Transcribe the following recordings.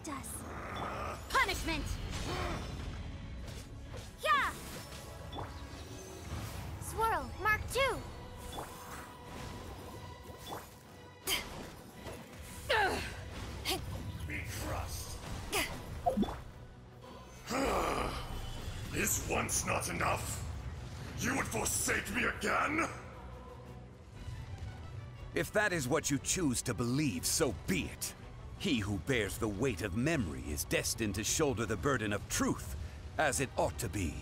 protect us. Punishment! Yeah! Swirl, Mark II! Be crushed. Is once not enough? You would forsake me again? If that is what you choose to believe, so be it. He who bears the weight of memory is destined to shoulder the burden of truth, as it ought to be.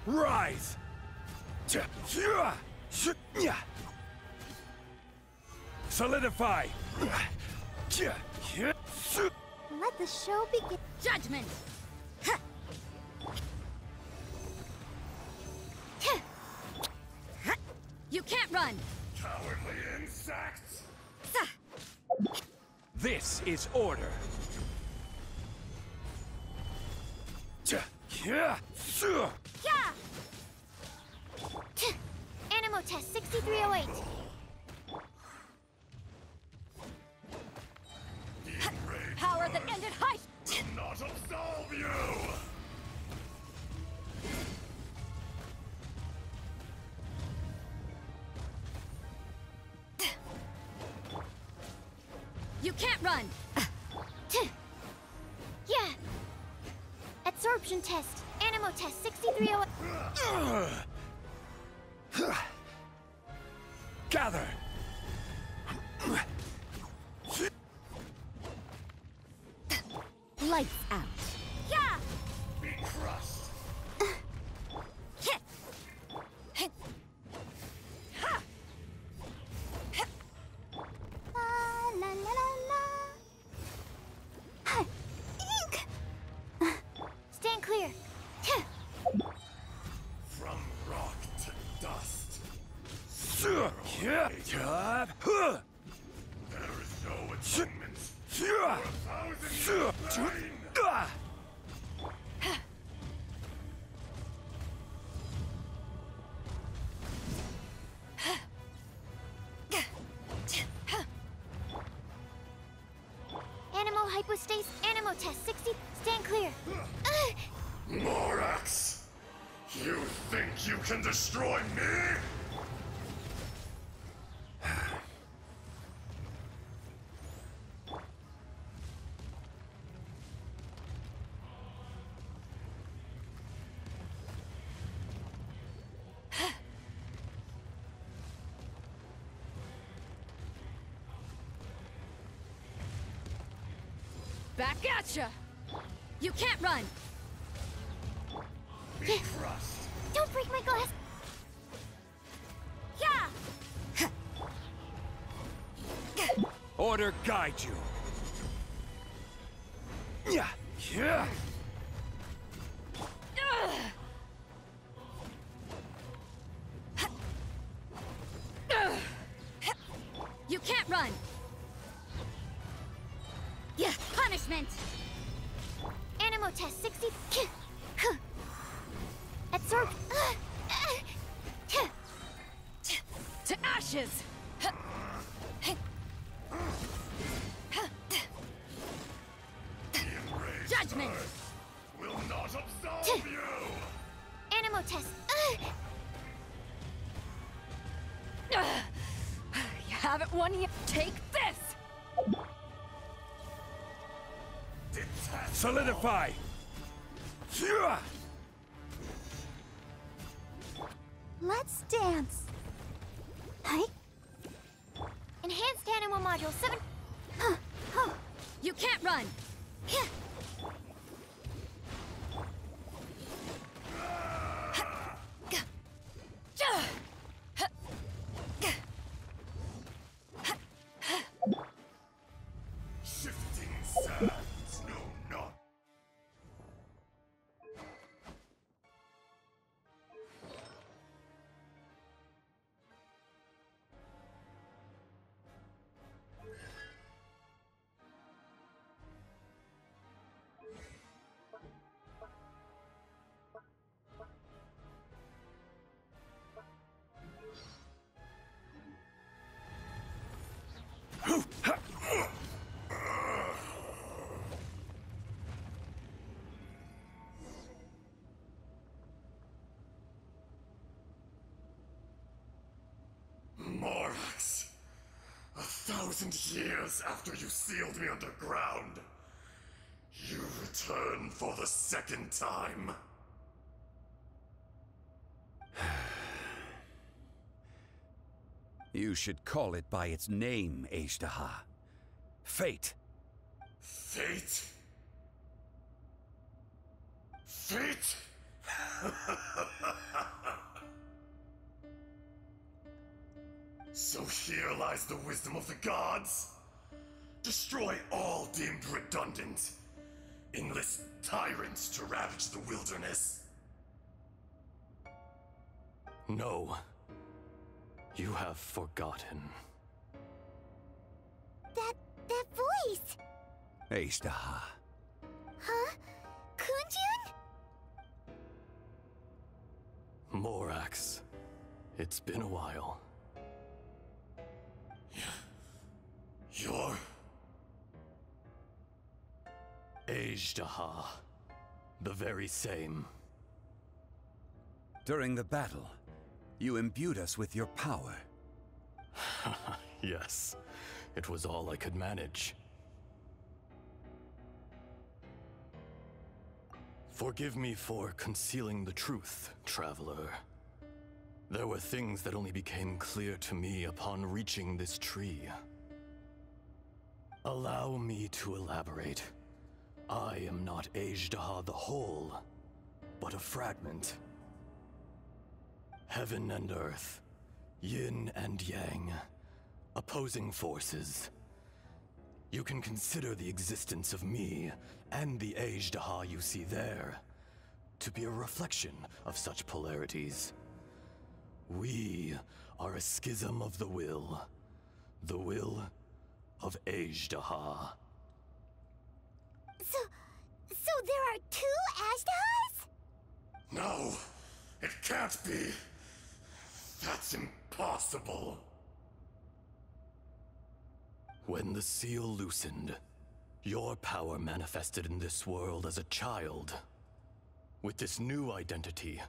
Rise! Solidify! Let the show begin. Judgment! You can't run! Cowardly insects! This is order! Yeah! Animo test 6308. Power that ended high. Will not absolve you! You can't run! Yeah! Absorption test. Animo test 6308. Gather! Lights out. Yeah! Be crushed! La la la la la. Ink! Stand clear. From rock to dust. There There is no atonement for 1,000 years pain. Animo hypostasis. Animo test 60. Stand clear. Morax! You think you can destroy me? Back at ya! You can't run! Be crushed! Don't break my glass! Yeah! Order guide you. Yeah. You can't run! Yeah, punishment! Animo test 60. Absorb. To ashes! The enraged Judgment! earth will not absolve you! Animo test. You haven't won yet. Take this! Detest Solidify! Let's dance. Hi. Enhanced Animo Module 7. You can't run. Shifting sands know not. 1,000 years after you sealed me underground, you return for the second time. You should call it by its name, Ajdaha. Fate. Fate? Fate? So here lies the wisdom of the gods. Destroy all deemed redundant. Enlist tyrants to ravage the wilderness. No. You have forgotten. That voice! Ajdaha. Huh? Kunjun? Morax. It's been a while. You're... Ajdaha. The very same. During the battle, you imbued us with your power. Yes. It was all I could manage. Forgive me for concealing the truth, traveler. There were things that only became clear to me upon reaching this tree. Allow me to elaborate. I am not Ajdaha the whole, but a fragment. Heaven and earth, yin and yang, opposing forces. You can consider the existence of me and the Ajdaha you see there to be a reflection of such polarities. We are a schism of the will of Ajdaha. So there are two Ajdahas? No, it can't be. That's impossible. When the seal loosened, your power manifested in this world as a child. With this new identity,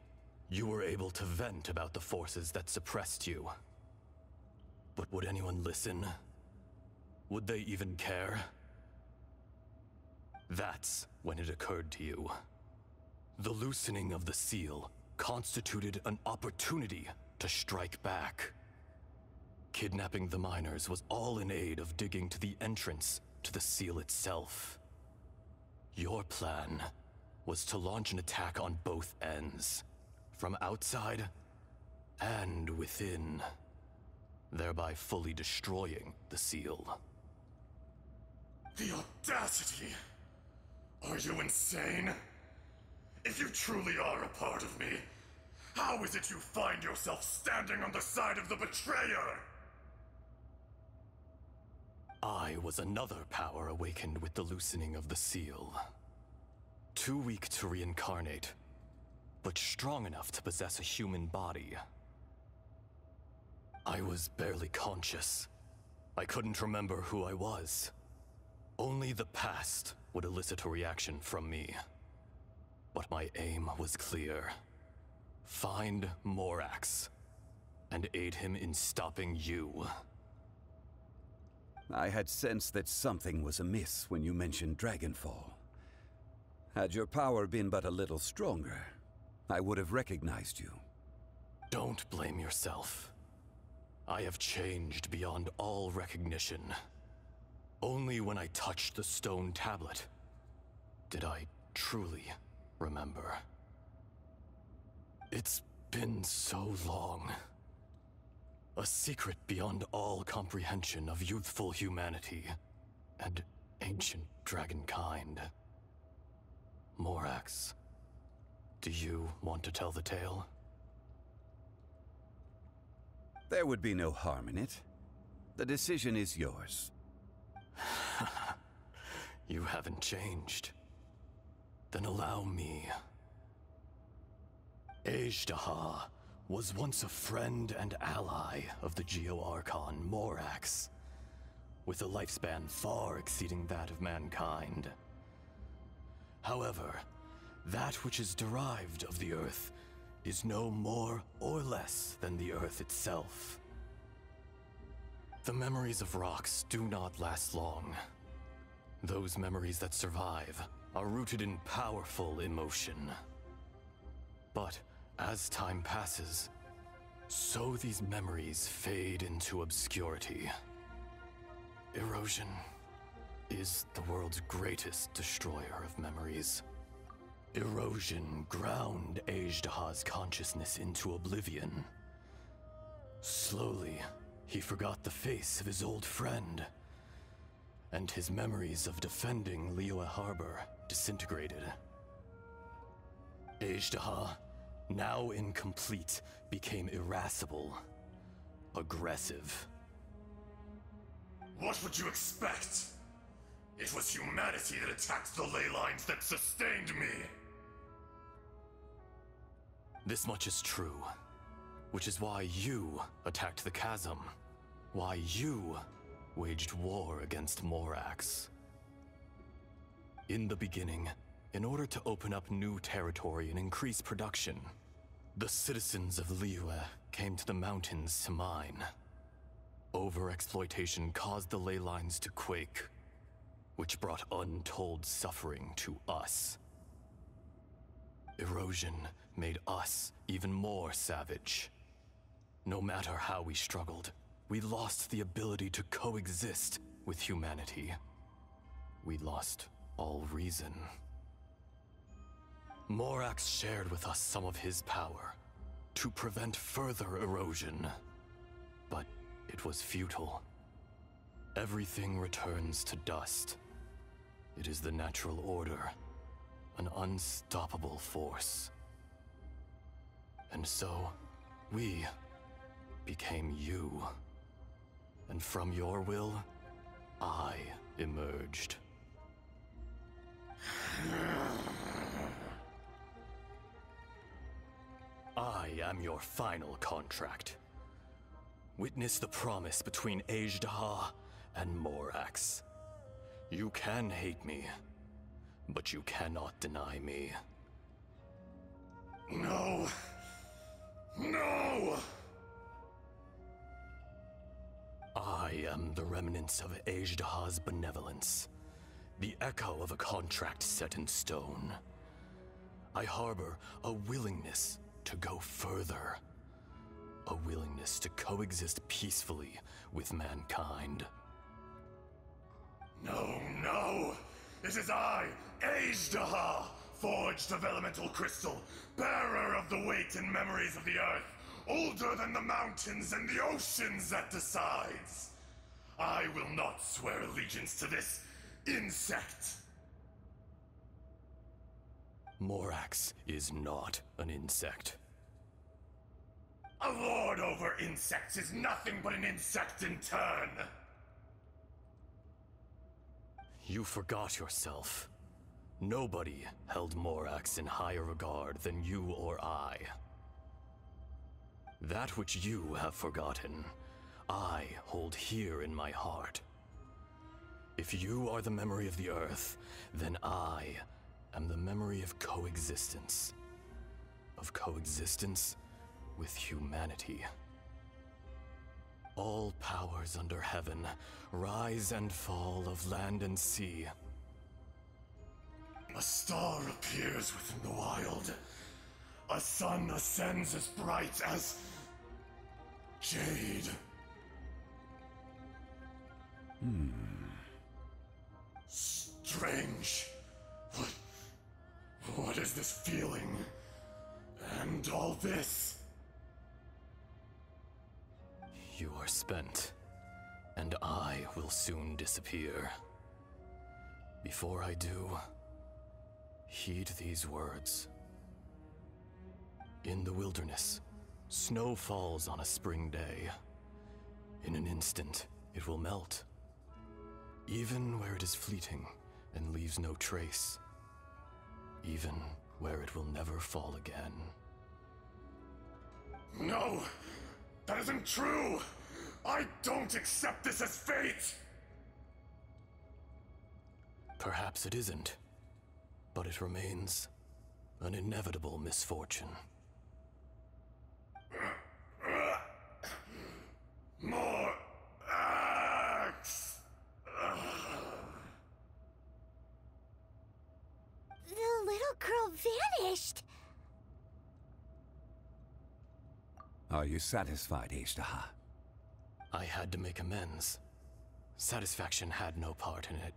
you were able to vent about the forces that suppressed you. But would anyone listen? Would they even care? That's when it occurred to you. The loosening of the seal constituted an opportunity to strike back. Kidnapping the miners was all in aid of digging to the entrance to the seal itself. Your plan was to launch an attack on both ends, from outside and within, thereby fully destroying the seal. The audacity! Are you insane? If you truly are a part of me, how is it you find yourself standing on the side of the betrayer? I was another power awakened with the loosening of the seal. Too weak to reincarnate, but strong enough to possess a human body. I was barely conscious. I couldn't remember who I was. Only the past would elicit a reaction from me. But my aim was clear. Find Morax, and aid him in stopping you. I had sensed that something was amiss when you mentioned Dragonfall. Had your power been but a little stronger, I would have recognized you. Don't blame yourself. I have changed beyond all recognition. Only when I touched the stone tablet did I truly remember. It's been so long. A secret beyond all comprehension of youthful humanity and ancient dragonkind. Morax, do you want to tell the tale? There would be no harm in it. The decision is yours. You haven't changed. Then allow me. Ajdaha was once a friend and ally of the Geo-Archon Morax, with a lifespan far exceeding that of mankind. However, that which is derived of the Earth is no more or less than the Earth itself. The memories of rocks do not last long. Those memories that survive are rooted in powerful emotion. But as time passes, so these memories fade into obscurity. Erosion is the world's greatest destroyer of memories. Erosion ground Ajdaha's consciousness into oblivion. Slowly, he forgot the face of his old friend, and his memories of defending Liyue Harbor disintegrated. Ajdaha, now incomplete, became irascible, aggressive. What would you expect? It was humanity that attacked the ley lines that sustained me. This much is true, which is why you attacked the chasm, why you waged war against Morax. In the beginning, in order to open up new territory and increase production, the citizens of Liyue came to the mountains to mine. Overexploitation caused the ley lines to quake, which brought untold suffering to us. Erosion made us even more savage. No matter how we struggled, we lost the ability to coexist with humanity. We lost all reason. Morax shared with us some of his power to prevent further erosion, but it was futile. Everything returns to dust. It is the natural order, an unstoppable force. And so, we became you. And from your will, I emerged. I am your final contract. Witness the promise between Ajdaha and Morax. You can hate me, but you cannot deny me. No! No! I am the remnants of Ajdaha's benevolence, the echo of a contract set in stone. I harbor a willingness to go further, a willingness to coexist peacefully with mankind. No, no! It is I, Ajdaha, forged of elemental crystal, bearer of the weight and memories of the earth, older than the mountains and the oceans that decides. I will not swear allegiance to this insect. Morax is not an insect. A lord over insects is nothing but an insect in turn. You forgot yourself. Nobody held Morax in higher regard than you or I. That which you have forgotten, I hold here in my heart. If you are the memory of the Earth, then I am the memory of coexistence. Of coexistence with humanity. All powers under heaven, rise and fall of land and sea. A star appears within the wild. A sun ascends as bright as jade. Strange. What is this feeling? And all this? You are spent, and I will soon disappear. Before I do, heed these words. In the wilderness, snow falls on a spring day. In an instant, it will melt. Even where it is fleeting and leaves no trace. Even where it will never fall again. No! That isn't true! I don't accept this as fate! Perhaps it isn't, but it remains an inevitable misfortune. More little girl vanished. Are you satisfied, Ashtaha? I had to make amends. Satisfaction had no part in it.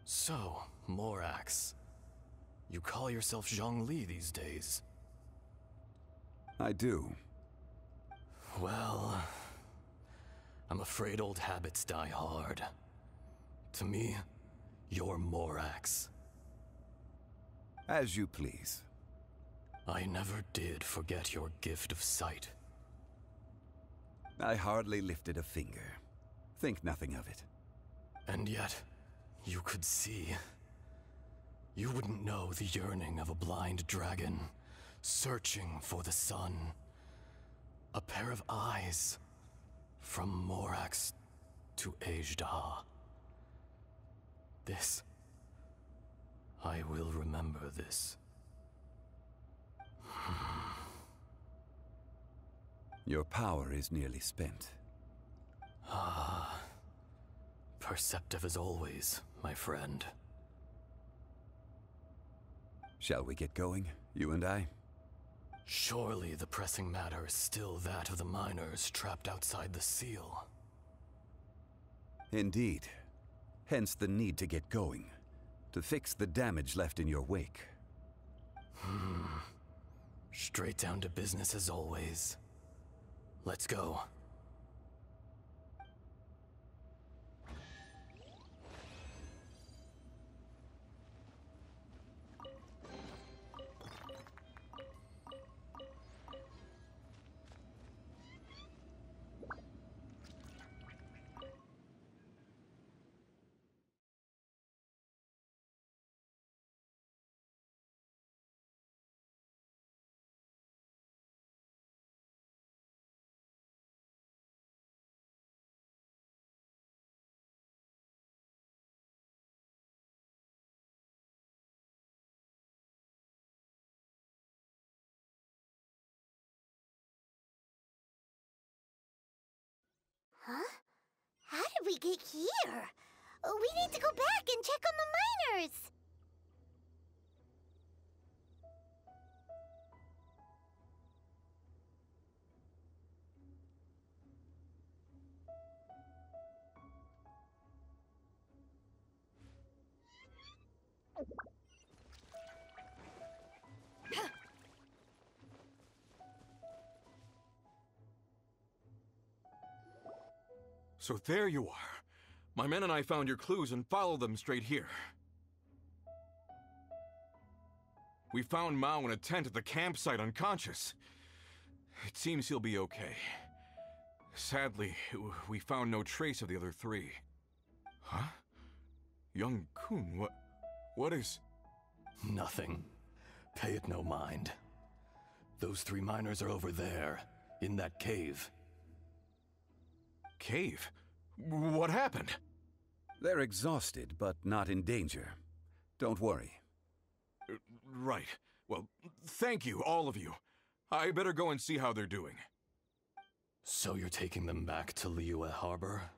So, Morax, you call yourself Zhongli these days? I do. Well, I'm afraid old habits die hard. To me, you're Morax. As you please. I never did forget your gift of sight. I hardly lifted a finger. Think nothing of it. And yet, you could see. You wouldn't know the yearning of a blind dragon, searching for the sun. A pair of eyes, from Morax to Ajdaha. This. I will remember this. Your power is nearly spent. Perceptive as always, my friend. Shall we get going, you and I? Surely the pressing matter is still that of the miners trapped outside the seal. Indeed. Hence the need to get going, to fix the damage left in your wake. Straight down to business as always. Let's go. Huh? How did we get here? We need to go back and check on the miners. So there you are. My men and I found your clues and followed them straight here. We found Mao in a tent at the campsite unconscious. It seems he'll be okay. Sadly, we found no trace of the other three. Huh? Young Kun, what is... Nothing. Pay it no mind. Those three miners are over there, in that cave. Cave? What happened? They're exhausted, but not in danger. Don't worry. Right. Well, thank you, all of you. I better go and see how they're doing. So you're taking them back to Liyue Harbor?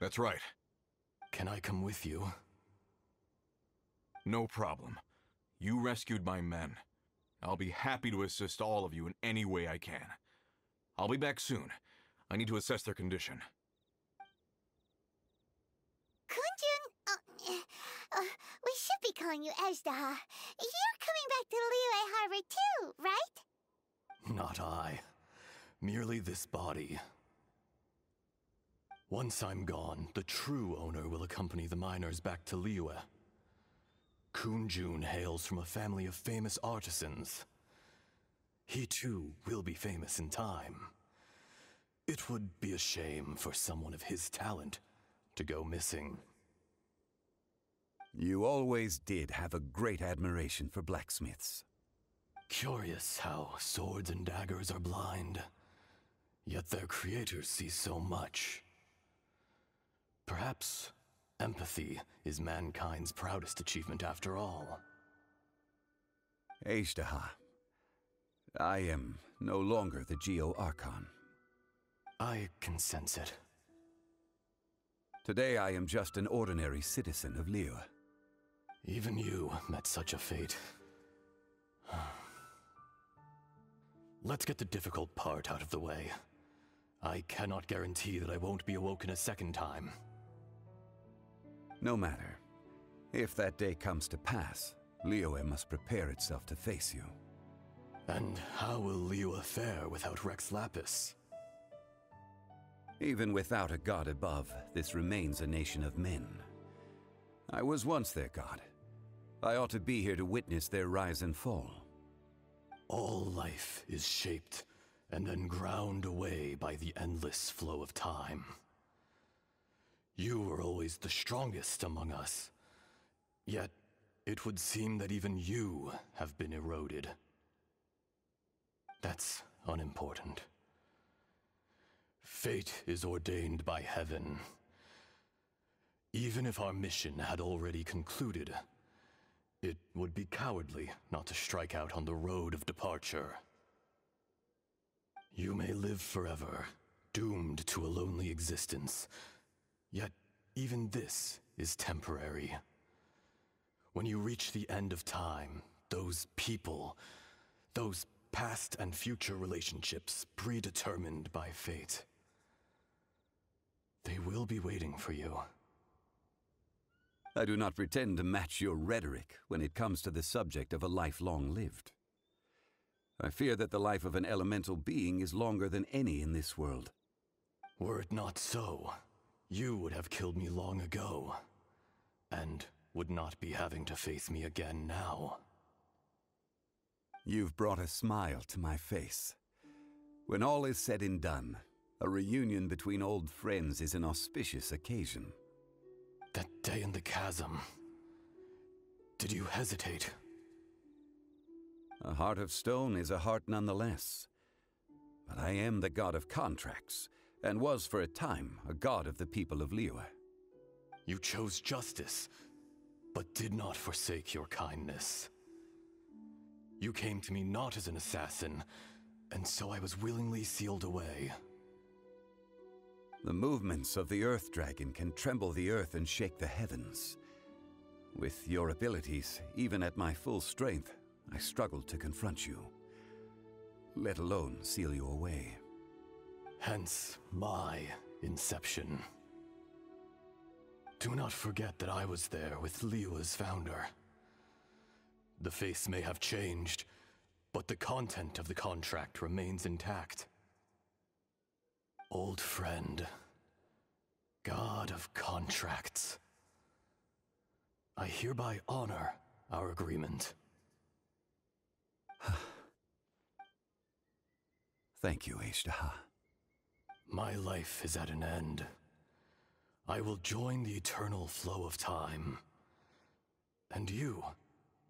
That's right. Can I come with you? No problem. You rescued my men. I'll be happy to assist all of you in any way I can. I'll be back soon. I need to assess their condition. Kunjun, we should be calling you Ajdaha. You're coming back to Liyue Harbor too, right? Not I. Merely this body. Once I'm gone, the true owner will accompany the miners back to Liyue. Kunjun hails from a family of famous artisans. He too will be famous in time. It would be a shame for someone of his talent to go missing. You always did have a great admiration for blacksmiths. Curious how swords and daggers are blind, yet their creators see so much. Perhaps empathy is mankind's proudest achievement after all. Ajdaha, I am no longer the Geo-Archon. I can sense it. Today I am just an ordinary citizen of Liyue. Even you met such a fate. Let's get the difficult part out of the way. I cannot guarantee that I won't be awoken a second time. No matter. If that day comes to pass, Liyue must prepare itself to face you. And how will Liyue fare without Rex Lapis? Even without a god above, this remains a nation of men. I was once their god. I ought to be here to witness their rise and fall. All life is shaped and then ground away by the endless flow of time. You were always the strongest among us. Yet, it would seem that even you have been eroded. That's unimportant. Fate is ordained by heaven. Even if our mission had already concluded, it would be cowardly not to strike out on the road of departure. You may live forever, doomed to a lonely existence. Yet, even this is temporary. When you reach the end of time, those people, those past and future relationships predetermined by fate, they will be waiting for you. I do not pretend to match your rhetoric when it comes to the subject of a life long lived. I fear that the life of an elemental being is longer than any in this world. Were it not so, you would have killed me long ago, and would not be having to face me again now. You've brought a smile to my face. When all is said and done, a reunion between old friends is an auspicious occasion. That day in the chasm, did you hesitate? A heart of stone is a heart nonetheless. But I am the god of contracts, and was for a time a god of the people of Liyue. You chose justice, but did not forsake your kindness. You came to me not as an assassin, and so I was willingly sealed away. The movements of the Earth Dragon can tremble the earth and shake the heavens. With your abilities, even at my full strength, I struggled to confront you, let alone seal you away. Hence my inception. Do not forget that I was there with Liyue's founder. The face may have changed, but the content of the contract remains intact. Old friend, god of contracts, I hereby honor our agreement. Thank you, Ashtaha. My life is at an end. I will join the eternal flow of time. And you,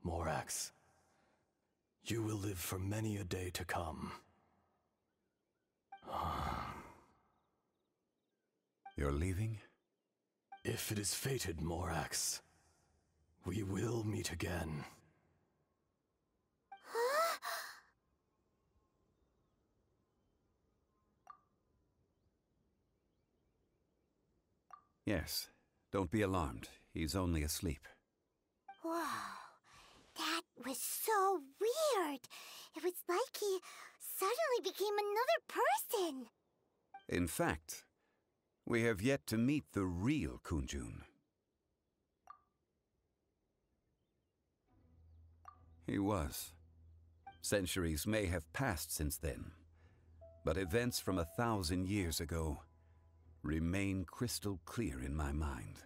Morax, you will live for many a day to come. You're leaving? If it is fated, Morax, we will meet again. Yes. Don't be alarmed. He's only asleep. Whoa. That was so weird. It was like he suddenly became another person. In fact, we have yet to meet the real Kunjun. He was. Centuries may have passed since then, but events from 1,000 years ago remain crystal clear in my mind.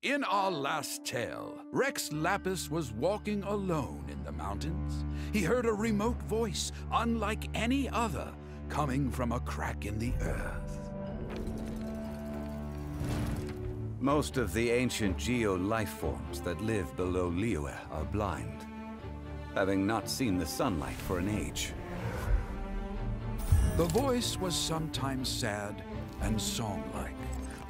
In our last tale, Rex Lapis was walking alone in the mountains. He heard a remote voice, unlike any other, coming from a crack in the earth. Most of the ancient geo-life forms that live below Liyue are blind, having not seen the sunlight for an age. The voice was sometimes sad and song-like.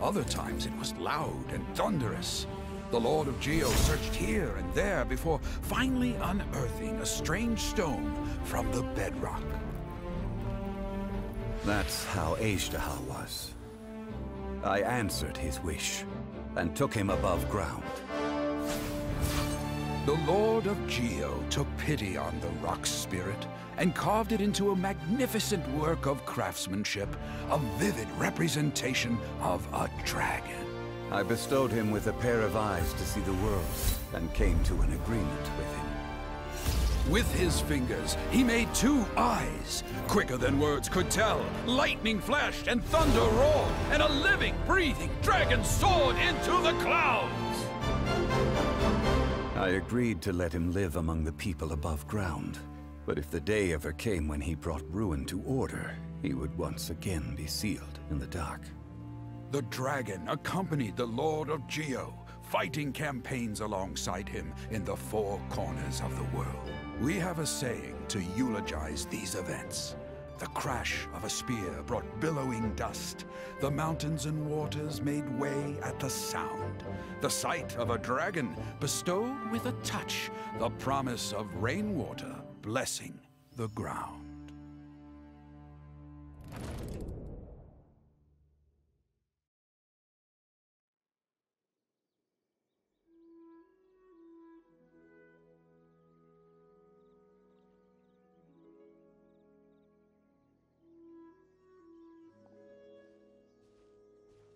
Other times it was loud and thunderous. The Lord of Geo searched here and there before finally unearthing a strange stone from the bedrock. That's how Ashtaha was. I answered his wish, and took him above ground. The Lord of Geo took pity on the rock spirit and carved it into a magnificent work of craftsmanship, a vivid representation of a dragon. I bestowed him with a pair of eyes to see the world, and came to an agreement with him. With his fingers, he made 2 eyes, quicker than words could tell. Lightning flashed and thunder roared, and a living, breathing dragon soared into the clouds. I agreed to let him live among the people above ground, but if the day ever came when he brought ruin to order, he would once again be sealed in the dark. The dragon accompanied the Lord of Geo, fighting campaigns alongside him in the 4 corners of the world. We have a saying to eulogize these events. The crash of a spear brought billowing dust. The mountains and waters made way at the sound. The sight of a dragon bestowed with a touch the promise of rainwater blessing the ground.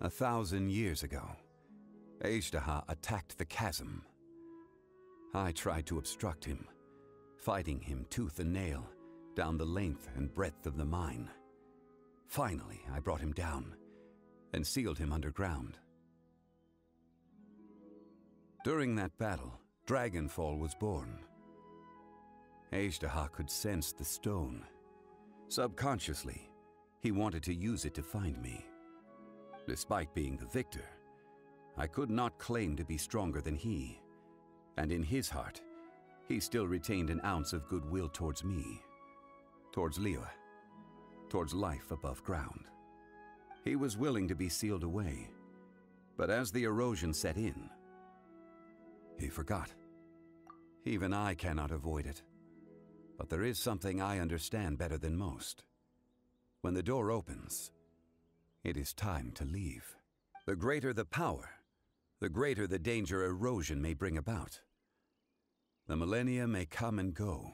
A 1,000 years ago, Azhdaha attacked the chasm. I tried to obstruct him, fighting him tooth and nail down the length and breadth of the mine. Finally, I brought him down and sealed him underground. During that battle, Dragonfall was born. Azhdaha could sense the stone. Subconsciously, he wanted to use it to find me. Despite being the victor, I could not claim to be stronger than he, and in his heart, he still retained an ounce of goodwill towards me, towards Liyue, towards life above ground. He was willing to be sealed away, but as the erosion set in, he forgot. Even I cannot avoid it, but there is something I understand better than most. When the door opens, it is time to leave. The greater the power, the greater the danger erosion may bring about. The millennia may come and go,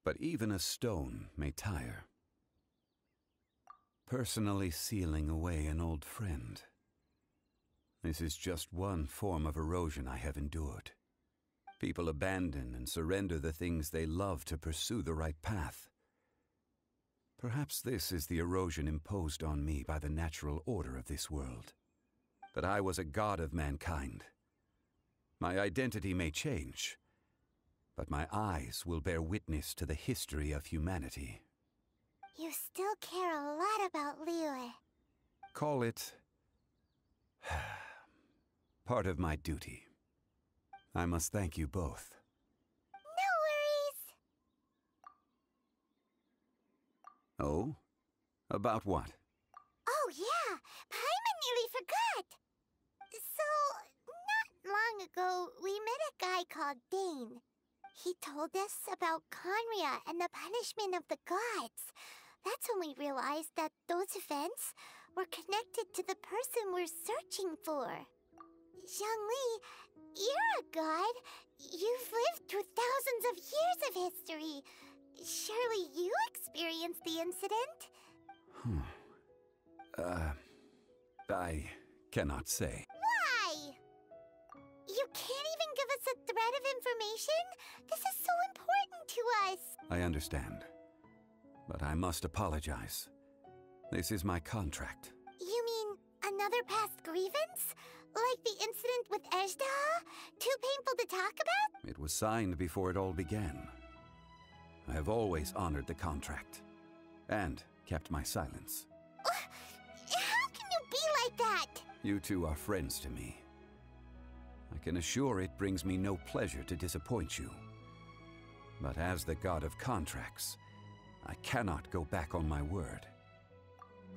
but even a stone may tire. Personally sealing away an old friend. This is just one form of erosion I have endured. People abandon and surrender the things they love to pursue the right path. Perhaps this is the erosion imposed on me by the natural order of this world. That I was a god of mankind. My identity may change, but my eyes will bear witness to the history of humanity. You still care a lot about Liyue. Call it part of my duty. I must thank you both. No worries. Oh? About what? Oh yeah, Paimon nearly forgot. So, not long ago, we met a guy called Dane. He told us about Conria and the punishment of the gods. That's when we realized that those events were connected to the person we're searching for. Zhongli, you're a god. You've lived through thousands of years of history. Surely you experienced the incident? I cannot say. Why? You can't even give us a thread of information? This is so important to us. I understand. But I must apologize. This is my contract. You mean another past grievance? Like the incident with Azhdaha? Too painful to talk about? It was signed before it all began. I have always honored the contract. And kept my silence. How can you be like that? You two are friends to me. I can assure it brings me no pleasure to disappoint you. But as the god of contracts, I cannot go back on my word.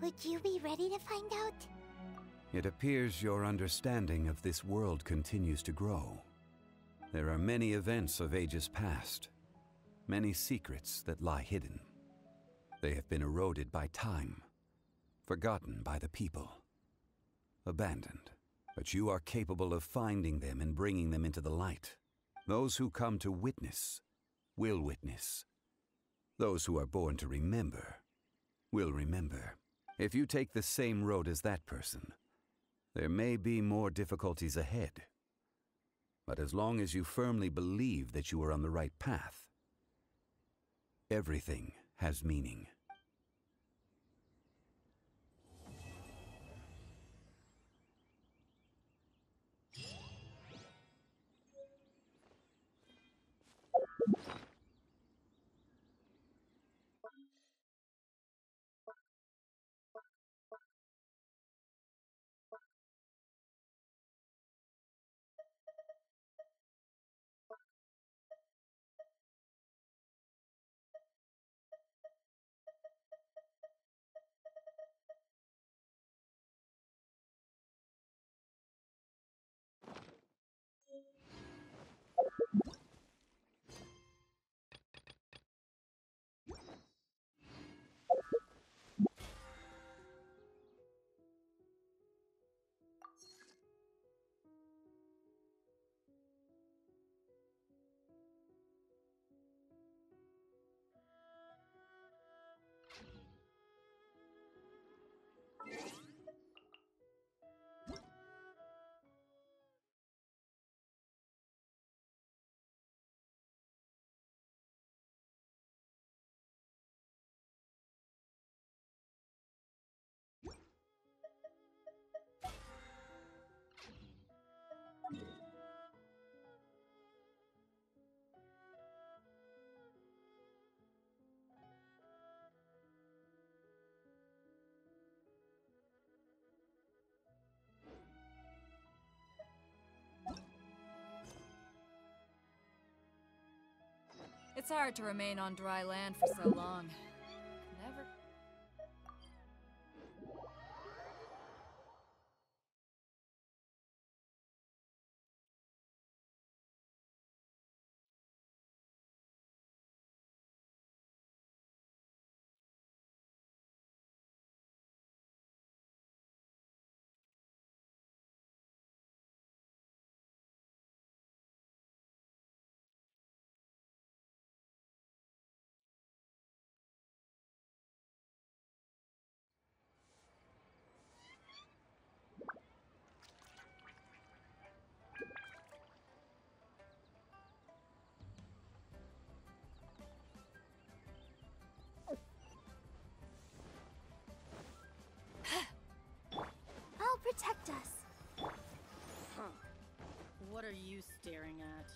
Would you be ready to find out? It appears your understanding of this world continues to grow. There are many events of ages past, many secrets that lie hidden. They have been eroded by time, forgotten by the people. abandoned. But you are capable of finding them and bringing them into the light. Those who come to witness will witness. Those who are born to remember will remember. If you take the same road as that person, there may be more difficulties ahead. But as long as you firmly believe that you are on the right path, everything has meaning. It's hard to remain on dry land for so long. Never... I'll protect us. Huh. What are you staring at?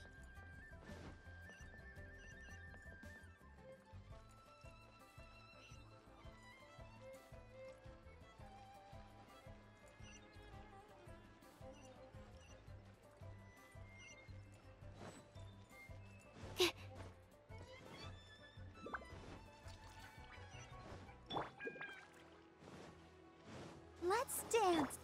Let's dance.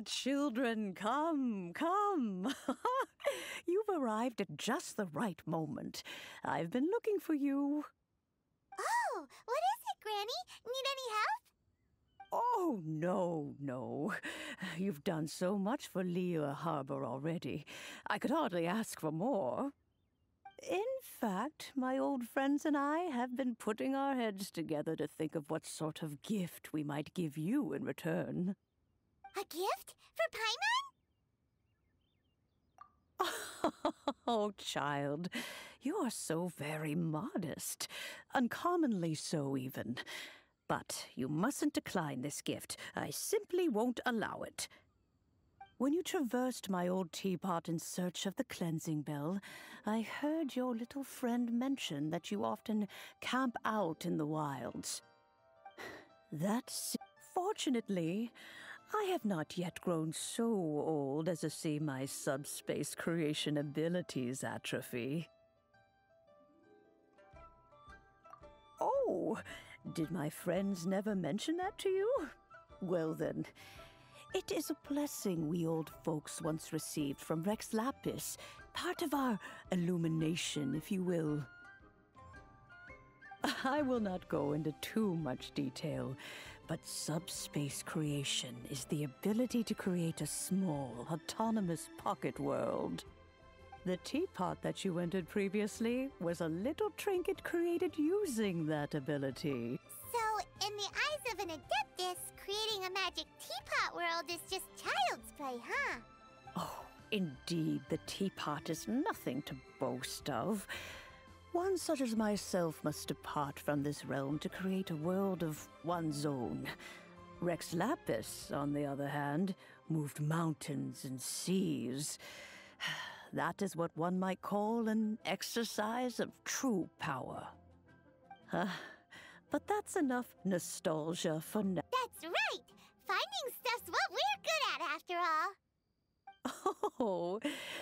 Children, come, come. You've arrived at just the right moment. I've been looking for you. Oh, what is it, Granny? Need any help? Oh, no, no. You've done so much for Leah Harbor already. I could hardly ask for more. In fact, my old friends and I have been putting our heads together to think of what sort of gift we might give you in return. A gift? For Paimon? Oh, child, you are so very modest. Uncommonly so, even. But you mustn't decline this gift. I simply won't allow it. When you traversed my old teapot in search of the cleansing bell, I heard your little friend mention that you often camp out in the wilds. Fortunately, I have not yet grown so old as to see my subspace creation abilities atrophy. Oh, did my friends never mention that to you? Well then, it is a blessing we old folks once received from Rex Lapis, part of our illumination, if you will. I will not go into too much detail, but subspace creation is the ability to create a small, autonomous pocket world. The teapot that you entered previously was a little trinket created using that ability. So, in the eyes of an Adeptus, creating a magic teapot world is just child's play, huh? Oh, indeed, the teapot is nothing to boast of. One such as myself must depart from this realm to create a world of one's own. Rex Lapis, on the other hand, moved mountains and seas. That is what one might call an exercise of true power. But that's enough nostalgia for now. That's right! Finding stuff's what we're good at, after all. Oh,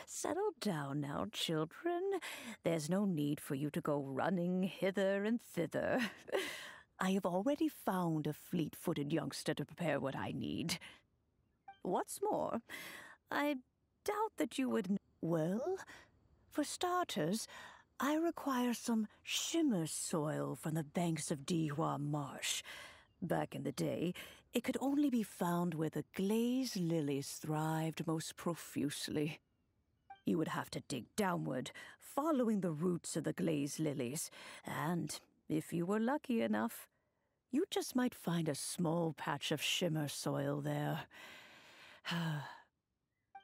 settle down now, children. There's no need for you to go running hither and thither. I have already found a fleet-footed youngster to prepare what I need. What's more, I doubt that you would... Well, for starters, I require some shimmer soil from the banks of Dihua Marsh. Back in the day, it could only be found where the glaze lilies thrived most profusely. You would have to dig downward, following the roots of the glaze lilies, and if you were lucky enough, you just might find a small patch of shimmer soil there.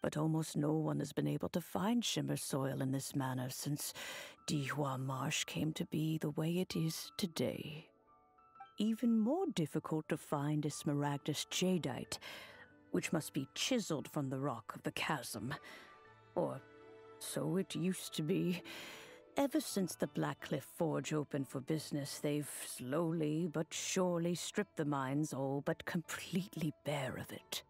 But almost no one has been able to find shimmer soil in this manner since Dihua Marsh came to be the way it is today. Even more difficult to find is smaragdus jadeite, which must be chiseled from the rock of the chasm. Or so it used to be. Ever since the Blackcliff Forge opened for business, they've slowly but surely stripped the mines all but completely bare of it.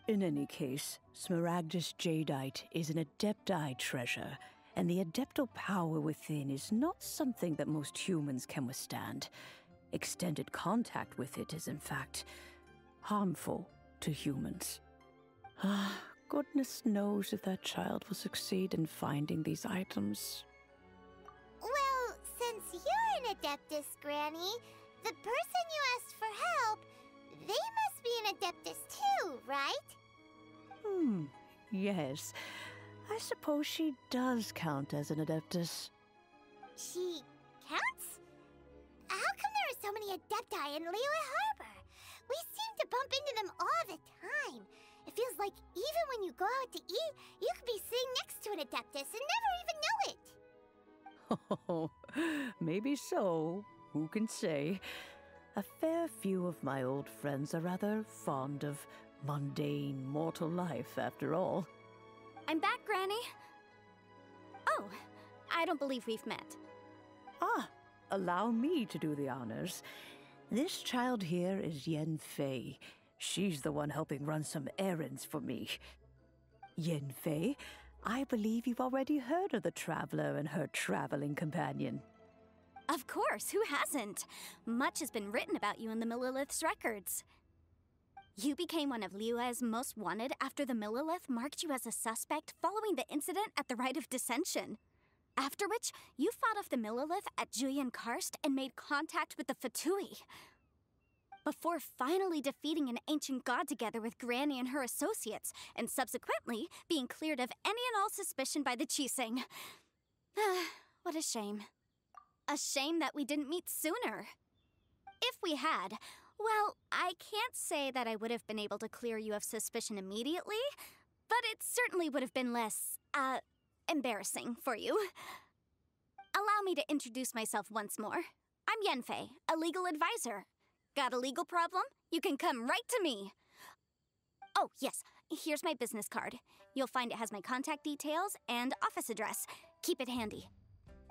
In any case, smaragdus jadeite is an adepti treasure, and the adeptal power within is not something that most humans can withstand. Extended contact with it is, in fact, harmful to humans. Goodness knows if that child will succeed in finding these items. Well, since you're an Adeptus, Granny, the person you asked for help, they must be an Adeptus too, right? Yes. I suppose she does count as an Adeptus. She counts? How come there are so many Adepti in Liyue Harbor? We seem to bump into them all the time. It feels like even when you go out to eat, you could be sitting next to an Adeptus and never even know it. Oh, maybe so. Who can say? A fair few of my old friends are rather fond of mundane mortal life, after all. I'm back, Granny. Oh, I don't believe we've met. Allow me to do the honors. This child here is Yen Fei. She's the one helping run some errands for me. Yen Fei, I believe you've already heard of the Traveler and her traveling companion. Of course, who hasn't? Much has been written about you in the Millilith's records. You became one of Liyue's most wanted after the Millilith marked you as a suspect following the incident at the Rite of Dissension. After which, you fought off the Millilith at Julian Karst and made contact with the Fatui. Before finally defeating an ancient god together with Granny and her associates, and subsequently being cleared of any and all suspicion by the Chiseng. What a shame. A shame that we didn't meet sooner. If we had, well, I can't say that I would have been able to clear you of suspicion immediately, but it certainly would have been less, embarrassing for you. Allow me to introduce myself once more. I'm Yenfei, a legal advisor. Got a legal problem? You can come right to me. Oh, yes, here's my business card. You'll find it has my contact details and office address. Keep it handy.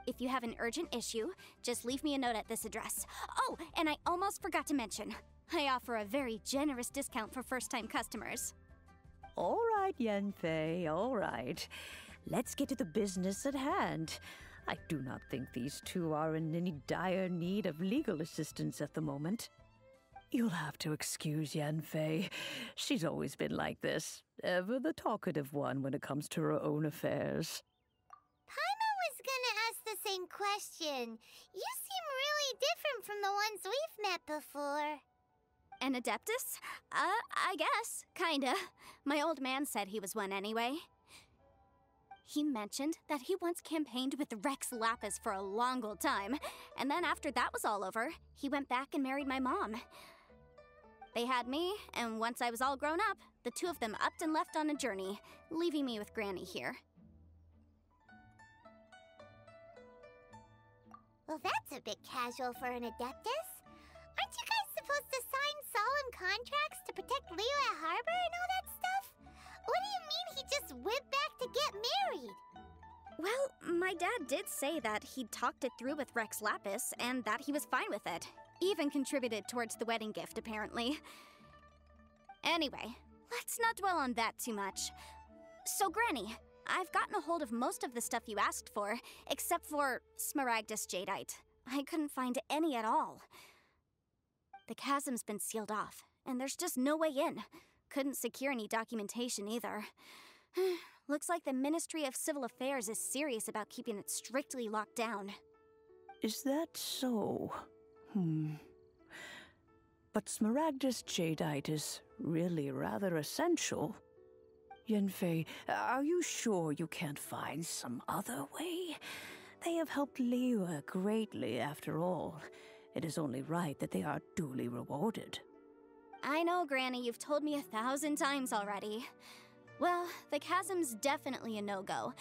If you have an urgent issue, just leave me a note at this address. Oh, and I almost forgot to mention, I offer a very generous discount for first-time customers. All right, Yenfei, all right. Let's get to the business at hand. I do not think these two are in any dire need of legal assistance at the moment. You'll have to excuse Yanfei. She's always been like this, ever the talkative one when it comes to her own affairs. Paimon was gonna ask the same question. You seem really different from the ones we've met before. An Adeptus? I guess. Kinda. My old man said he was one anyway. He mentioned that he once campaigned with Rex Lapis for a long old time, and then after that was all over, he went back and married my mom. They had me, and once I was all grown up, the two of them upped and left on a journey, leaving me with Granny here. Well, that's a bit casual for an Adeptus. Aren't you guys supposed to sign solemn contracts to protect Liyue Harbor and all that stuff? What do you mean he just went back to get married? Well, my dad did say that he'd talked it through with Rex Lapis, and that he was fine with it. Even contributed towards the wedding gift, apparently. Anyway, let's not dwell on that too much. So, Granny, I've gotten a hold of most of the stuff you asked for, except for Smaragdus Jadeite. I couldn't find any at all. The chasm's been sealed off, and there's just no way in. Couldn't secure any documentation either. Looks like the Ministry of Civil Affairs is serious about keeping it strictly locked down. Is that so? But Smaragdus Jadeite is really rather essential. Yanfei, are you sure you can't find some other way? They have helped Liyue greatly, after all. It is only right that they are duly rewarded. I know, Granny, you've told me 1,000 times already. Well, the chasm's definitely a no-go,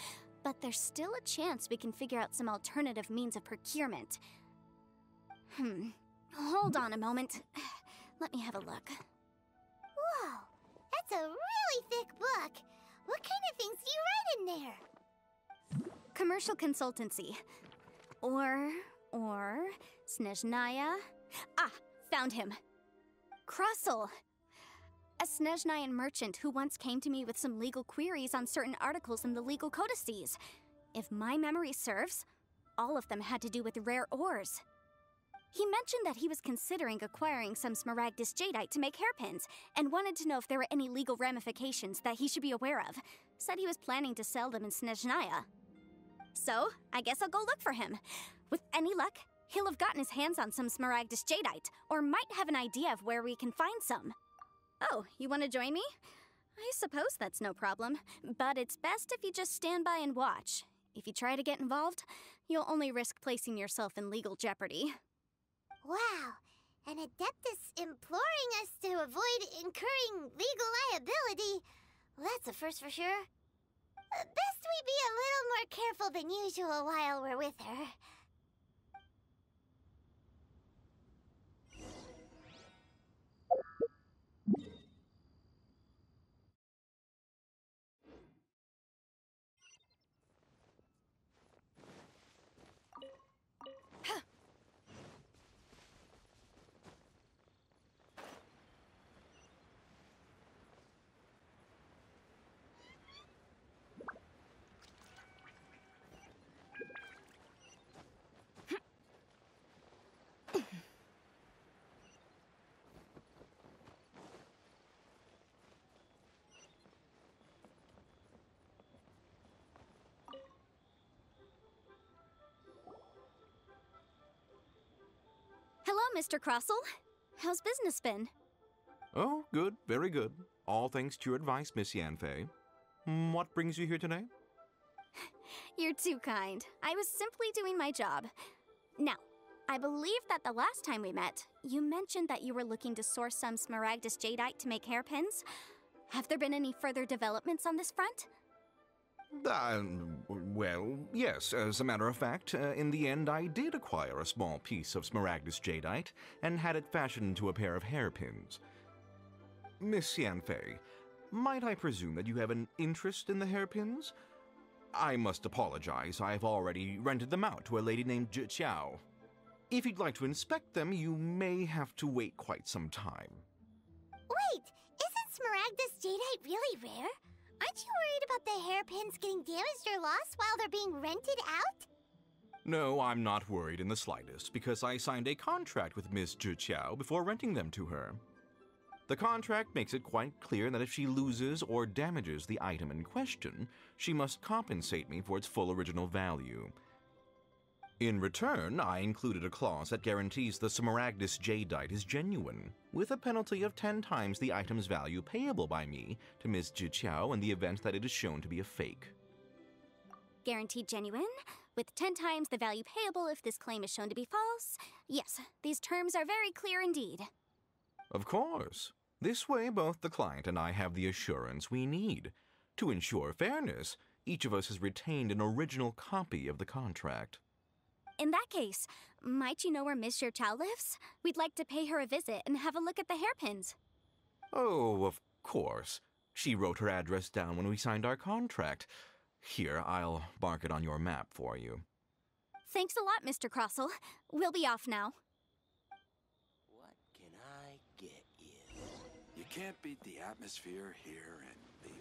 but there's still a chance we can figure out some alternative means of procurement. Hold on a moment. Let me have a look. Whoa, that's a really thick book. What kind of things do you write in there? Commercial consultancy. Or Snezhnaya. Ah, found him. Krusel. A Snezhnayan merchant who once came to me with some legal queries on certain articles in the legal codices. If my memory serves, all of them had to do with rare ores. He mentioned that he was considering acquiring some Smaragdus Jadeite to make hairpins, and wanted to know if there were any legal ramifications that he should be aware of. Said he was planning to sell them in Snezhnaya. So, I guess I'll go look for him. With any luck, he'll have gotten his hands on some Smaragdus Jadeite, or might have an idea of where we can find some. Oh, you want to join me? I suppose that's no problem, but it's best if you just stand by and watch. If you try to get involved, you'll only risk placing yourself in legal jeopardy. Wow, an Adeptus imploring us to avoid incurring legal liability. Well, that's a first for sure. Best we be a little more careful than usual while we're with her. Hello, Mr. Krusel. How's business been? Oh, good, very good. All thanks to your advice, Miss Yanfei. What brings you here today? You're too kind. I was simply doing my job. Now, I believe that the last time we met, you mentioned that you were looking to source some Smaragdus Jadeite to make hairpins. Have there been any further developments on this front? Well, yes. As a matter of fact, in the end, I did acquire a small piece of Smaragdus Jadeite and had it fashioned into a pair of hairpins. Miss Yanfei, might I presume that you have an interest in the hairpins? I must apologize. I've already rented them out to a lady named Zhi. If you'd like to inspect them, you may have to wait quite some time. Wait, isn't Smaragdus Jadeite really rare? Aren't you worried about the hairpins getting damaged or lost while they're being rented out? No, I'm not worried in the slightest, because I signed a contract with Miss Zhiqiao before renting them to her. The contract makes it quite clear that if she loses or damages the item in question, she must compensate me for its full original value. In return, I included a clause that guarantees the Smaragdus Jadeite is genuine, with a penalty of 10 times the item's value payable by me to Ms. Zhiqiao in the event that it is shown to be a fake. Guaranteed genuine, with 10 times the value payable if this claim is shown to be false. Yes, these terms are very clear indeed. Of course. This way, both the client and I have the assurance we need. To ensure fairness, each of us has retained an original copy of the contract. In that case, might you know where Miss Zhiqiao lives? We'd like to pay her a visit and have a look at the hairpins. Oh, of course. She wrote her address down when we signed our contract. Here, I'll mark it on your map for you. Thanks a lot, Mr. Crossell. We'll be off now. What can I get you? You can't beat the atmosphere here and leave it.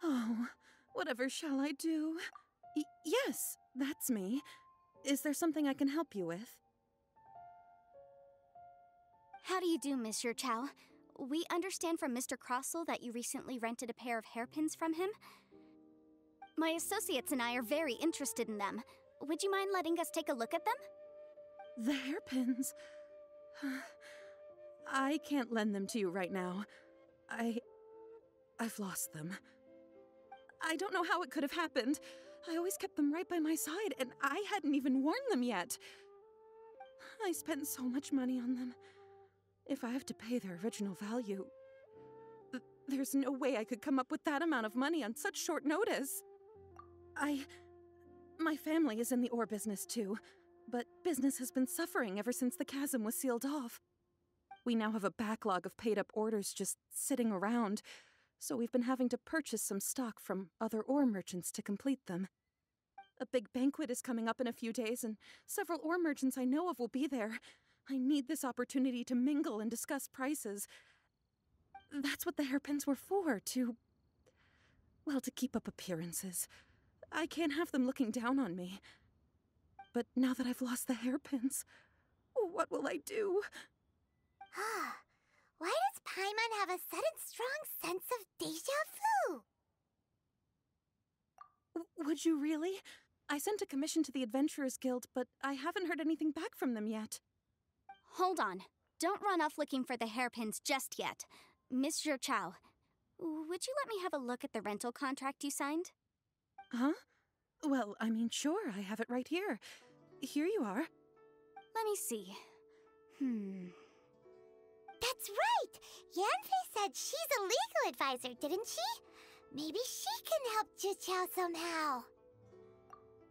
Oh, whatever shall I do? Yes, that's me. Is there something I can help you with? How do you do, Miss Zhiqiao? We understand from Mr. Crossell that you recently rented a pair of hairpins from him. My associates and I are very interested in them. Would you mind letting us take a look at them? The hairpins? I can't lend them to you right now. I've lost them. I don't know how it could have happened. I always kept them right by my side, and I hadn't even worn them yet. I spent so much money on them. If I have to pay their original value, there's no way I could come up with that amount of money on such short notice. My family is in the ore business too, but business has been suffering ever since the chasm was sealed off. We now have a backlog of paid-up orders just sitting around, so we've been having to purchase some stock from other ore merchants to complete them. A big banquet is coming up in a few days, and several ore merchants I know of will be there. I need this opportunity to mingle and discuss prices. That's what the hairpins were for, to keep up appearances. I can't have them looking down on me. But now that I've lost the hairpins, what will I do? Why does Paimon have a sudden strong sense of déjà vu? Would you really? I sent a commission to the Adventurers Guild, but I haven't heard anything back from them yet. Hold on. Don't run off looking for the hairpins just yet. Miss Zhiqiao, would you let me have a look at the rental contract you signed? Huh? Well, I mean, sure, I have it right here. Here you are. Let me see. That's right! Yanfei said she's a legal advisor, didn't she? Maybe she can help Zhiqiao somehow.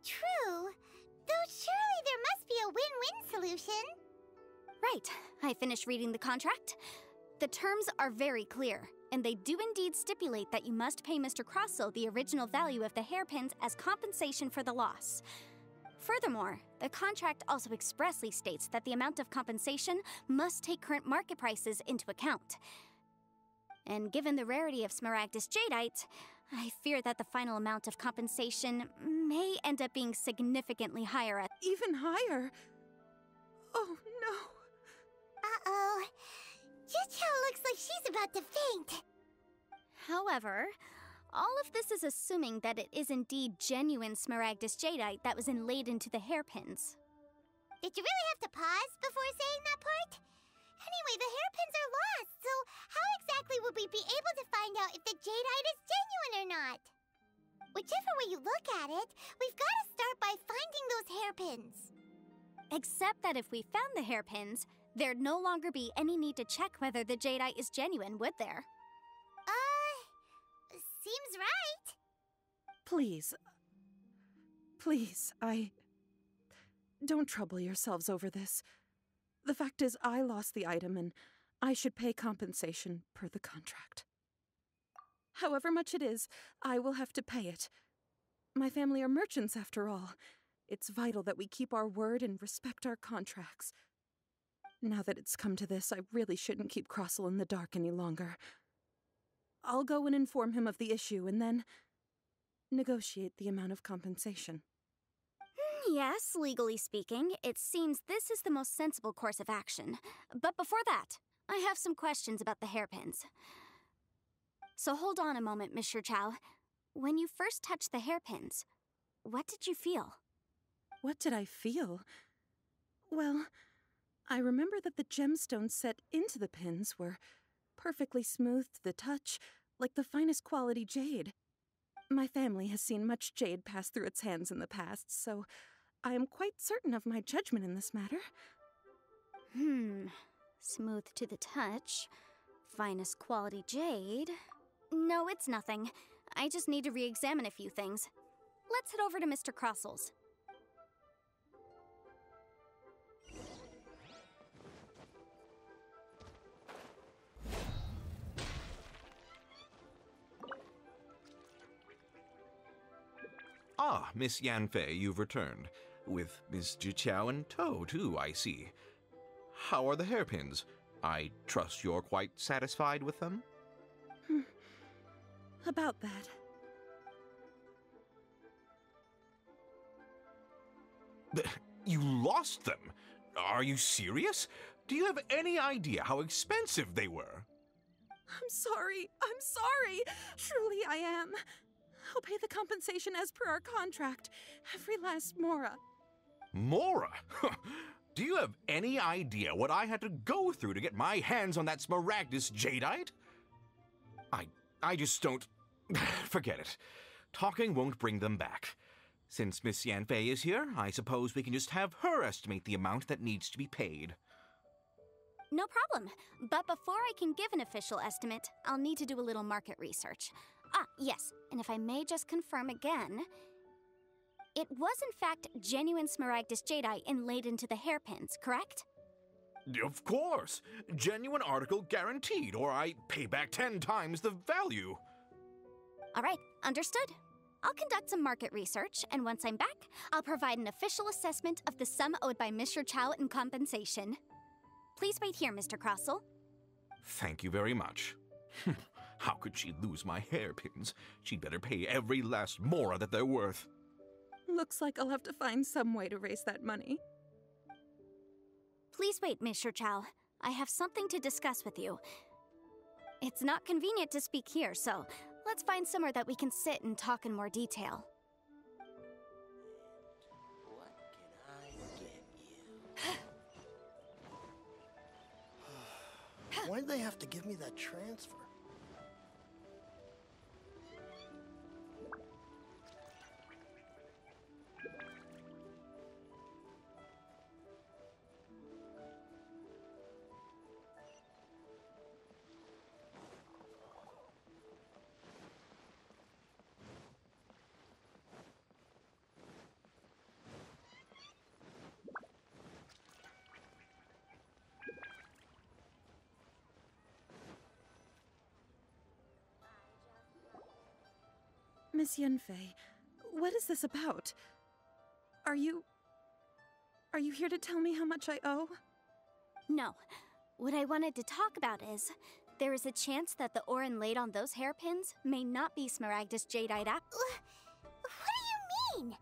True, though surely there must be a win-win solution. Right. I finished reading the contract. The terms are very clear, and they do indeed stipulate that you must pay Mr. Crossell the original value of the hairpins as compensation for the loss. Furthermore, the contract also expressly states that the amount of compensation must take current market prices into account. And given the rarity of Smaragdus Jadeite, I fear that the final amount of compensation may end up being significantly higher at— Even higher? Oh, no. Uh-oh. Zhiqiao looks like she's about to faint. However, all of this is assuming that it is indeed genuine Smaragdus Jadeite that was inlaid into the hairpins. Did you really have to pause before saying that part? Anyway, the hairpins are lost, so how exactly would we be able to find out if the Jadeite is genuine or not? Whichever way you look at it, we've got to start by finding those hairpins. Except that if we found the hairpins, there'd no longer be any need to check whether the Jadeite is genuine, would there? Seems right. Please. Please, Don't trouble yourselves over this. The fact is, I lost the item, and I should pay compensation per the contract. However much it is, I will have to pay it. My family are merchants, after all. It's vital that we keep our word and respect our contracts. Now that it's come to this, I really shouldn't keep Crossell in the dark any longer. I'll go and inform him of the issue, and then negotiate the amount of compensation. Yes, legally speaking, it seems this is the most sensible course of action. But before that, I have some questions about the hairpins. So hold on a moment, Monsieur Chow. When you first touched the hairpins, what did you feel? What did I feel? Well, I remember that the gemstones set into the pins were perfectly smooth to the touch, like the finest quality jade. My family has seen much jade pass through its hands in the past, so I am quite certain of my judgment in this matter. Smooth to the touch, finest quality jade. No, it's nothing. I just need to re-examine a few things. Let's head over to Mr. Crossell's. Ah, Miss Yanfei, you've returned. With Miss Jiqiao in tow, too, I see. How are the hairpins? I trust you're quite satisfied with them? About that. You lost them? Are you serious? Do you have any idea how expensive they were? I'm sorry. Truly I am. I'll pay the compensation as per our contract. Every last mora. Mora? Do you have any idea what I had to go through to get my hands on that Smaragdus jadeite? I just don't... Forget it. Talking won't bring them back. Since Miss Yanfei is here, I suppose we can just have her estimate the amount that needs to be paid. No problem. But before I can give an official estimate, I'll need to do a little market research. Ah, yes, and if I may just confirm again, it was in fact genuine Smaragdus jadeite inlaid into the hairpins, correct? Of course! Genuine article guaranteed, or I pay back 10 times the value. All right, understood. I'll conduct some market research, and once I'm back, I'll provide an official assessment of the sum owed by Mr. Chow in compensation. Please wait here, Mr. Crossell. Thank you very much. How could she lose my hairpins? She'd better pay every last mora that they're worth. Looks like I'll have to find some way to raise that money. Please wait, Mr. Chow. I have something to discuss with you. It's not convenient to speak here, so let's find somewhere that we can sit and talk in more detail. What can I get you? Why'd they have to give me that transfer? Miss Yanfei, what is this about? Are you here to tell me how much I owe? No. What I wanted to talk about is, there is a chance that the ore inlaid on those hairpins may not be Smaragdus jadeite. What do you mean?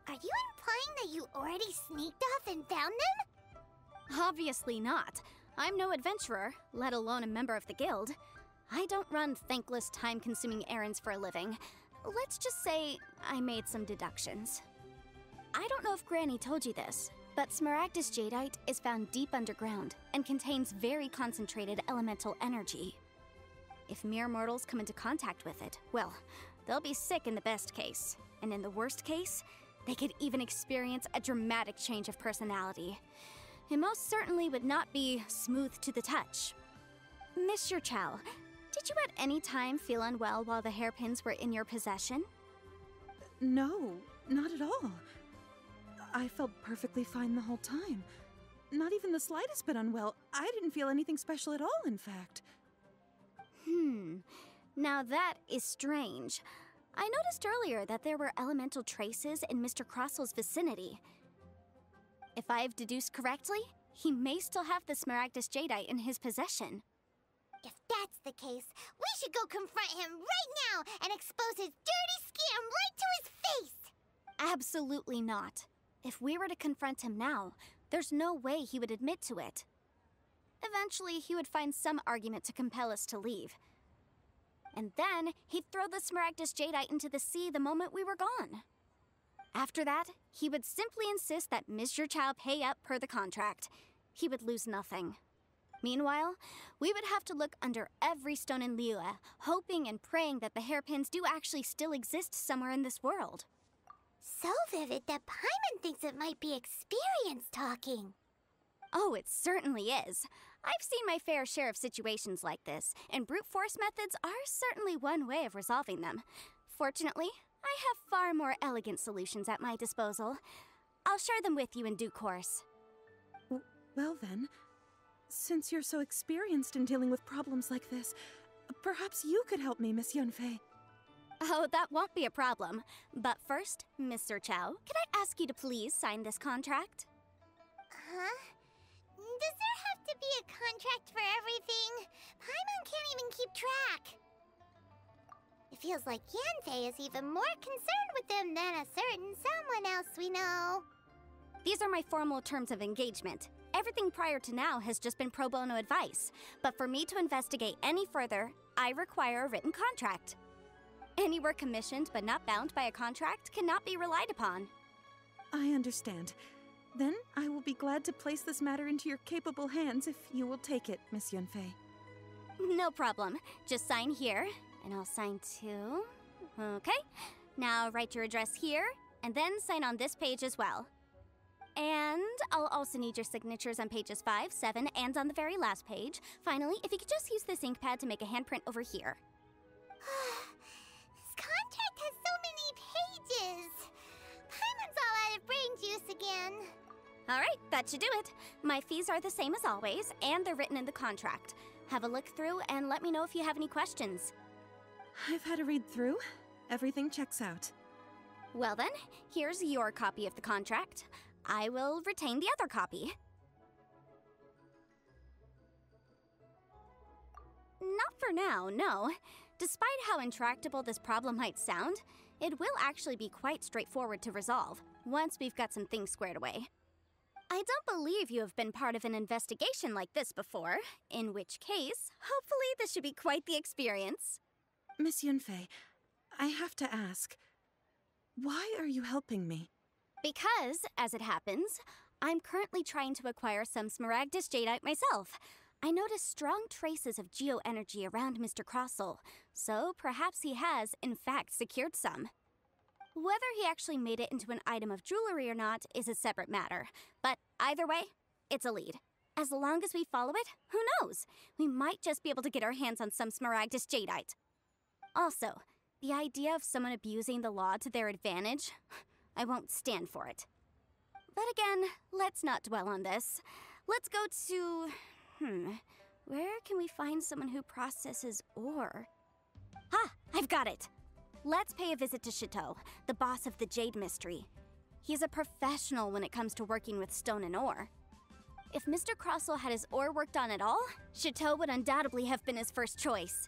Are you implying that you already sneaked off and found them? Obviously not. I'm no adventurer, let alone a member of the guild. I don't run thankless, time-consuming errands for a living. Let's just say I made some deductions. I don't know if Granny told you this, but Smaragdus jadeite is found deep underground and contains very concentrated elemental energy. If mere mortals come into contact with it, well, they'll be sick in the best case. And in the worst case, they could even experience a dramatic change of personality. It most certainly would not be smooth to the touch. Mr. Chow, did you at any time feel unwell while the hairpins were in your possession? No. not at all. I felt perfectly fine the whole time. Not even the slightest bit unwell. I didn't feel anything special at all, in fact. Now that is strange. I noticed earlier that there were elemental traces in Mr. Crossel's vicinity. If I've deduced correctly, he may still have the Smaragdus Jadeite in his possession. If that's the case, we should go confront him right now and expose his dirty scam right to his face! Absolutely not. If we were to confront him now, there's no way he would admit to it. Eventually, he would find some argument to compel us to leave. And then, he'd throw the Smaragdus Jadeite into the sea the moment we were gone. After that, he would simply insist that Mr. Chow pay up per the contract. He would lose nothing. Meanwhile, we would have to look under every stone in Liyue, hoping and praying that the hairpins do actually still exist somewhere in this world. So vivid that Paimon thinks it might be experience talking. Oh, it certainly is. I've seen my fair share of situations like this, and brute force methods are certainly one way of resolving them. Fortunately, I have far more elegant solutions at my disposal. I'll share them with you in due course. Well then, since you're so experienced in dealing with problems like this, perhaps you could help me, Miss Yunfei. Oh, that won't be a problem. But first, Mr. Chow, can I ask you to please sign this contract? Huh? Does there have to be a contract for everything? Paimon can't even keep track. It feels like Yanfei is even more concerned with them than a certain someone else we know. These are my formal terms of engagement. Everything prior to now has just been pro bono advice. But for me to investigate any further, I require a written contract. Any work commissioned but not bound by a contract cannot be relied upon. I understand. Then I will be glad to place this matter into your capable hands if you will take it, Miss Yunfei. No problem. Just sign here, and I'll sign too. Okay. Now write your address here, and then sign on this page as well. And I'll also need your signatures on pages 5, 7, and on the very last page. Finally, if you could just use this ink pad to make a handprint over here. This contract has so many pages. Paimon's all out of brain juice again. All right, that should do it. My fees are the same as always, and they're written in the contract. Have a look through and let me know if you have any questions. I've had a read through. Everything checks out. Well then, here's your copy of the contract. I will retain the other copy. Not for now, no. Despite how intractable this problem might sound, it will actually be quite straightforward to resolve, once we've got some things squared away. I don't believe you have been part of an investigation like this before, in which case, hopefully this should be quite the experience. Miss Yunfei, I have to ask, why are you helping me? Because, as it happens, I'm currently trying to acquire some Smaragdus Jadeite myself. I noticed strong traces of geo-energy around Mr. Crossell, so perhaps he has, in fact, secured some. Whether he actually made it into an item of jewelry or not is a separate matter, but either way, it's a lead. As long as we follow it, who knows? We might just be able to get our hands on some Smaragdus Jadeite. Also, the idea of someone abusing the law to their advantage, I won't stand for it. But again, let's not dwell on this. Let's go to... where can we find someone who processes ore? Ah, I've got it! Let's pay a visit to Chateau, the boss of the Jade Mystery. He's a professional when it comes to working with stone and ore. If Mr. Crossell had his ore worked on at all, Chateau would undoubtedly have been his first choice.